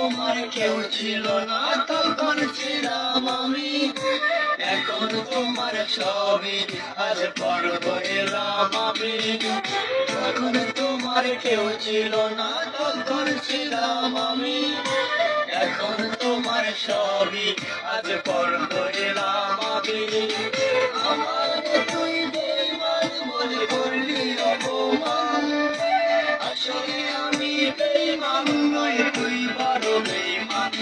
তোমার কেউ ছিল না তখন ছিলাম আমি, এখন তোমার সবই আজ বড় হইলাম আমি। যখন তোমার কেউ ছিল না তখন ছিলাম আমি, এখন তোমার সবই আজ বড় হইলাম আমি। আমার তুই বেঈমান বলে করলি অপমান, আসলে আমি বেঈমান নয়, তুই বড় বেঈমান।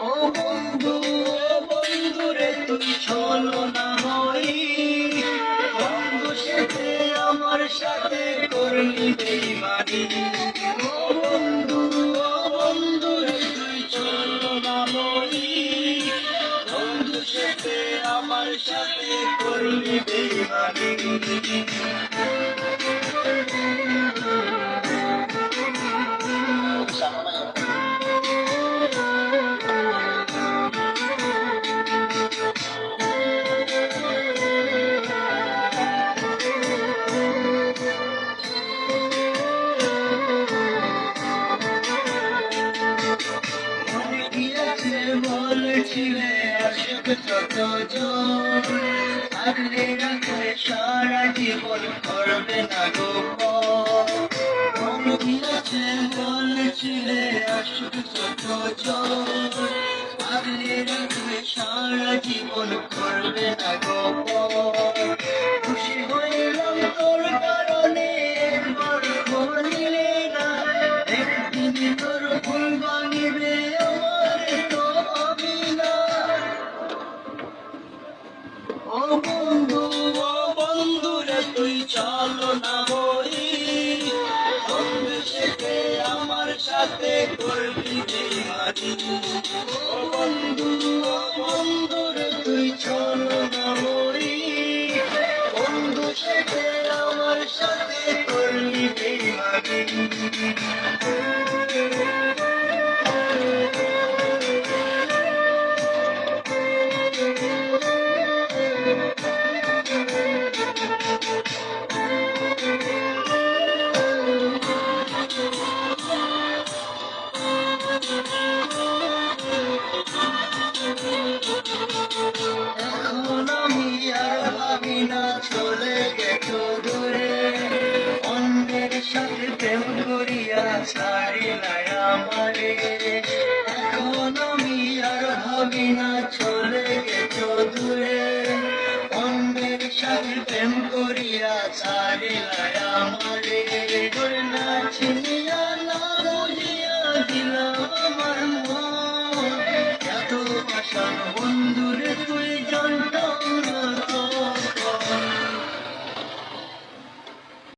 ও বন্ধু, ও বন্ধু রে তুই ছলনা হই, বন্ধু সাথে আমার সাথে করলি বেঈমানি। ও বন্ধু, ও বন্ধু রে তুই ছলনা হই, বন্ধু সাথে আমার সাথে করলি বেঈমানি। বলেছিলে আশিক যতজন, আগলে রাখলে সারা জীবন করবে না গোপন। মন গিয়েছে বলেছিলে আশিক যতজন, আগলে রাখলে সারা জীবন করবে না গোপন। খুশি হইলাম তোর কারণে, একবার খবর নিলে না, একদিন তোর ভুল ভাঙিবে আমার তো হবে না। ও বন্ধু, ও বন্ধু রে তুই চলো না বই, বন্ধু সাথে আমার সাথে করবি বেঈমানি। ও বন্ধু, ও বন্ধু রে তুই চলো না বই, বন্ধু সাথে আমার সাথে করবি বেঈমানি। এখন আমি আর ভাবি না চলে গেছো দূরে, অন্যের সাথে প্রেম করিয়া ছাড়িলাই আমারে। এখন আমি আর ভাবি না চলে গেছো দূরে, অন্যের সাথে প্রেম করিয়া ছাড়িলাই আমারে। না চিনিয়া না বুঝিয়া দিলাম আমার মন, এত আশা